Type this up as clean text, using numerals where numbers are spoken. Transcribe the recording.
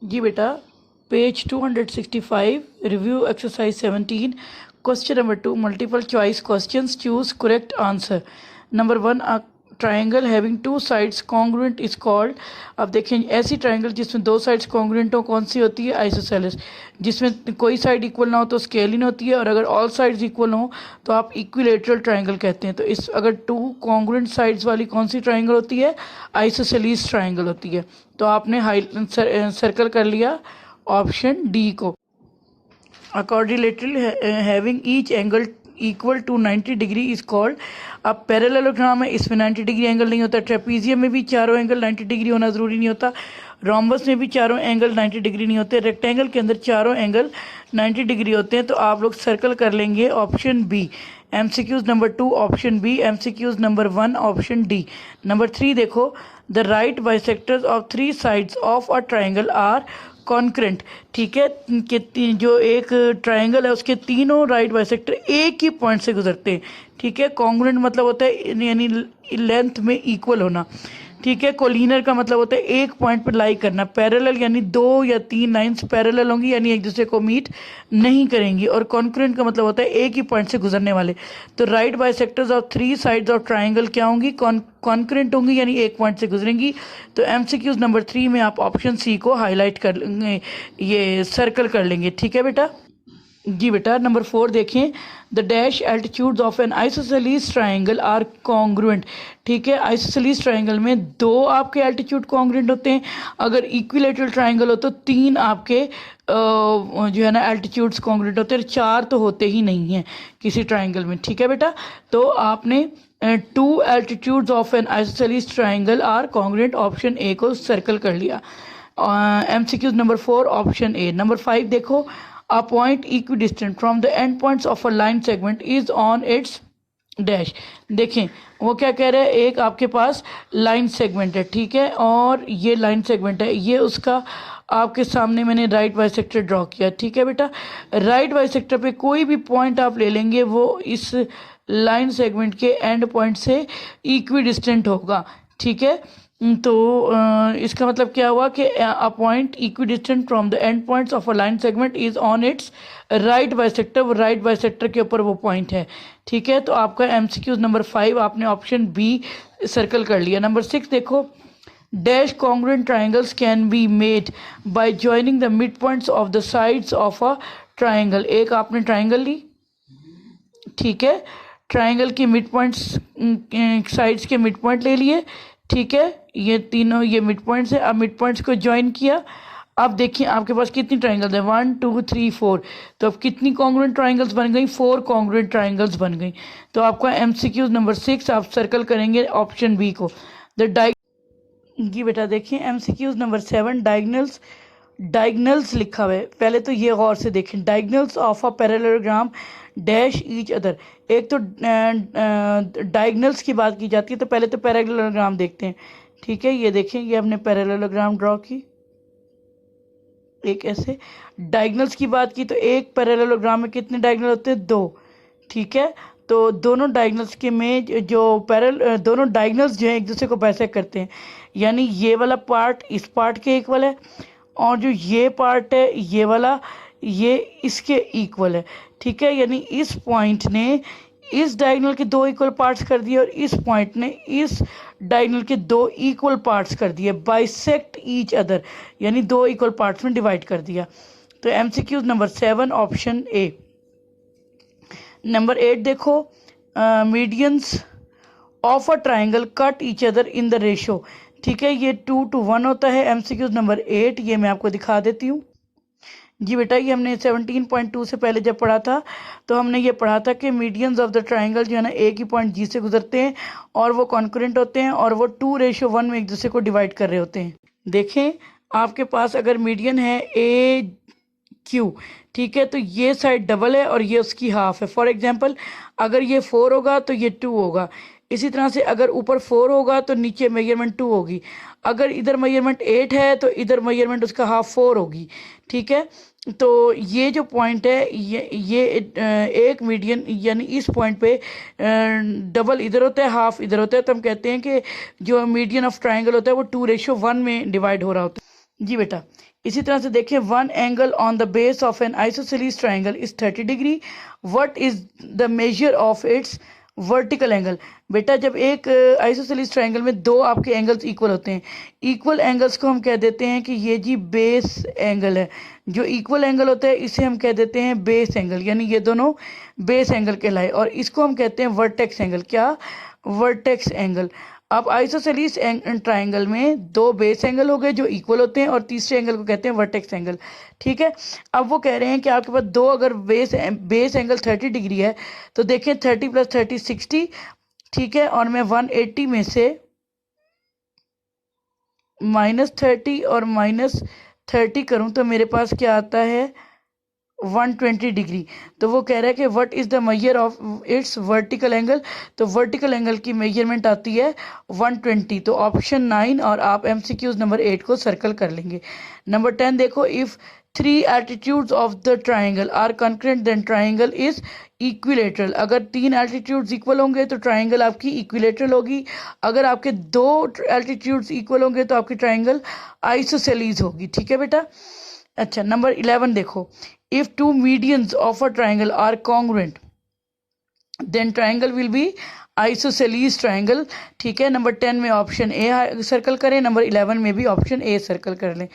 जी बेटा, page 265, review exercise 17, question number 2, multiple choice questions, choose correct answer. Number 1, a triangle having two sides congruent is called. अब देखें, ऐसी triangle जिसमें दो sides congruent हो, कौन सी होती है? आइसोसेलेस। जिसमें कोई साइड इक्वल ना हो तो स्केलिन होती है, और अगर ऑल साइड्स इक्वल हो तो आप इक्विलेटरल ट्राइंगल कहते हैं। तो इस अगर टू कॉन्ग्रुएंट साइड्स वाली कौन सी ट्राइंगल होती है? आइसोसेलेस ट्राइंगल होती है। तो आपने सर्कल कर लिया ऑप्शन डी को। A quadrilateral having each angle equal to 90 degree is called. अब पैरेललोग्राम है, इसमें 90 डिग्री एंगल नहीं होता। ट्रेपीजियम में भी चारों एंगल 90 डिग्री होना ज़रूरी नहीं होता। रोम्बस में भी चारों एंगल 90 डिग्री नहीं होते। रेक्टेंगल के अंदर चारों एंगल 90 डिग्री होते हैं। तो आप लोग सर्कल कर लेंगे option B. MCQs number 2 option B, MCQs number 1 option D. Number 3 देखो, the right bisectors of 3 sides of a triangle are concurrent. ठीक है, कि जो एक ट्राइंगल है उसके तीनों राइट बाइसेक्टर एक ही पॉइंट से गुजरते हैं। ठीक है, कॉन्ग्रुएंट मतलब होता है यानी लेंथ में इक्वल होना। ठीक है, कोलिनर का मतलब होता है एक पॉइंट पर लाई करना। पैरेलल यानी 2 या 3 लाइंस पैरेलल होंगी, यानी एक दूसरे को मीट नहीं करेंगी। और कॉन्करेंट का मतलब होता है एक ही पॉइंट से गुजरने वाले। तो right bisectors of 3 sides of triangle क्या होंगी? कॉन्करेंट होंगी, यानी एक पॉइंट से गुजरेंगी। तो MCQs नंबर 3 में आप ऑप्शन सी को हाईलाइट कर लेंगे, ये सर्कल कर लेंगे। ठीक है बेटा। जी बेटा, नंबर 4 देखें, the dash altitudes of an isosceles triangle are congruent. ठीक है, आइसोसेलेस ट्राइंगल में 2 आपके एल्टीट्यूड कॉन्ग्रुएंट होते हैं। अगर इक्विलेटरल ट्राइंगल हो तो 3 आपके जो है ना एल्टीट्यूड्स कॉन्ग्रुएंट होते हैं। 4 तो होते ही नहीं हैं किसी ट्राइंगल में। ठीक है बेटा, तो आपने 2 altitudes of an isosceles triangle are congruent option A को सर्कल कर लिया। MCQs number 4 option A. Number 5 देखो, a point equidistant from the end points of a line segment is on its dash. देखें वो क्या कह रहे हैं, एक आपके पास लाइन सेगमेंट है। ठीक है, और ये लाइन सेगमेंट है, ये उसका आपके सामने मैंने राइट बाइसेक्टर ड्रॉ किया। ठीक है बेटा, राइट बाइसेक्टर पे कोई भी पॉइंट आप ले लेंगे वो इस लाइन सेगमेंट के एंड पॉइंट से इक्विडिस्टेंट होगा। ठीक है, तो इसका मतलब क्या हुआ कि a point equidistant from the end points of a line segment is on it's right bisector. वो राइट बाइसेक्टर के ऊपर वो पॉइंट है। ठीक है, तो आपका MCQs नंबर 5 आपने ऑप्शन बी सर्कल कर लिया। नंबर 6 देखो, dash congruent triangles can be made by joining the mid points of the sides of a triangle. एक आपने ट्राइंगल ली, ठीक है, ट्राइंगल की मिड पॉइंट्स साइड्स के मिड पॉइंट ले लिए। ठीक है, ये तीनों ये मिड पॉइंट्स है। अब मिड पॉइंट्स को ज्वाइन किया। अब देखिए आपके पास कितनी ट्राइंगल्स है, 1 2 3 4। तो अब कितनी कॉन्ग्रुएंट ट्राइंगल्स बन गई? 4 कॉन्ग्रुएंट ट्राइंगल्स बन गई। तो आपका MCQs नंबर 6 आप सर्कल करेंगे ऑप्शन बी को। जी बेटा देखिए, MCQs नंबर 7, डायगनल्स लिखा हुआ है। पहले तो ये गौर से देखें, diagonals of a parallelogram dash each other. एक तो डायगनल्स की बात की जाती है, तो पहले तो पैरेललोग्राम देखते हैं। ठीक है, ये देखें, ये हमने पैरेललोग्राम ड्रॉ की एक ऐसे। डायगनल्स की बात की तो एक पैरेललोग्राम में कितने डायगनल होते हैं? 2। ठीक है, तो दोनों डायगनल्स के में जो दोनों डायगनल्स जो है एक दूसरे को बाइसेक्ट करते हैं, यानी ये वाला पार्ट इस पार्ट के इक्वल है, और जो ये पार्ट है ये वाला ये इसके इक्वल है। ठीक है, यानी इस पॉइंट ने इस डायगोनल के 2 इक्वल पार्ट्स कर दिए, और इस पॉइंट ने इस डायगोनल के 2 इक्वल पार्ट्स कर दिए। बाइसेक्ट ईच अदर, यानी 2 इक्वल पार्ट्स में डिवाइड कर दिया। तो MCQs number 7 option A. Number 8 देखो, medians of a triangle cut each other in the ratio. ठीक है, ये 2 to 1 होता है। MCQs नंबर 8 ये मैं आपको दिखा देती हूँ। जी बेटा, ये हमने 17.2 से पहले जब पढ़ा था तो हमने ये पढ़ा था कि मीडियंस ऑफ द ट्राइंगल जो है ना एक ही पॉइंट जी से गुजरते हैं, और वो कॉन्करेंट होते हैं, और वो 2:1 में एक दूसरे को डिवाइड कर रहे होते हैं। देखें आपके पास अगर मीडियन है AQ, ठीक है, तो ये साइड डबल है और ये उसकी हाफ है। फॉर एग्जांपल अगर ये 4 होगा तो ये 2 होगा। इसी तरह से अगर ऊपर 4 होगा तो नीचे मेजरमेंट 2 होगी। अगर इधर मेजरमेंट 8 है तो इधर मेजरमेंट उसका हाफ 4 होगी। ठीक है, तो ये जो पॉइंट है ये एक मीडियन, यानी इस पॉइंट पे डबल इधर होता है, हाफ इधर होता है। तो हम कहते हैं कि जो मीडियन ऑफ ट्राइंगल होता है वो 2:1 में डिवाइड हो रहा होता है। जी बेटा, इसी तरह से देखें, one angle on the base of an isosceles triangle is 30 degree, what is the measure of its vertical angle. बेटा जब एक आइसोसेलेस ट्राइंगल में दो आपके एंगल्स इक्वल होते हैं, इक्वल एंगल्स को हम कह देते हैं कि ये जी बेस एंगल है। जो इक्वल एंगल होता है इसे हम कह देते हैं बेस एंगल, यानी ये दोनों बेस एंगल कहलाए, और इसको हम कहते हैं वर्टेक्स एंगल। क्या? Vertex angle. अब आइसोसेलेस ट्राइंगल में दो बेस एंगल हो गए जो इक्वल होते हैं, और तीसरे एंगल को कहते हैं वर्टेक्स एंगल। ठीक है, अब वो कह रहे हैं कि आपके पास दो अगर बेस एंगल 30 डिग्री है, तो देखें 30 + 30 60। ठीक है, और मैं 180 में से -30 और -30 करूं तो मेरे पास क्या आता है? 120 डिग्री। तो वो कह रहा है कि what is the measure of its vertical angle. तो वर्टिकल एंगल की मेजरमेंट आती है 120। तो ऑप्शन 9 और आप MCQs नंबर 8 को सर्कल कर लेंगे। नंबर 10 देखो, if 3 altitudes of the triangle are concurrent then triangle is equilateral. अगर 3 एल्टीट्यूड्स इक्वल होंगे तो ट्राइंगल आपकी इक्विलेटरल होगी। अगर आपके 2 एल्टीट्यूड्स इक्वल होंगे तो आपकी ट्राइंगल आइसोसेलेस होगी। ठीक है बेटा। अच्छा, नंबर 11 देखो, if two medians of a triangle are congruent then triangle will be isosceles triangle। ठीक है, नंबर 10 में ऑप्शन ए सर्कल करें, नंबर 11 में भी ऑप्शन ए सर्कल कर लें।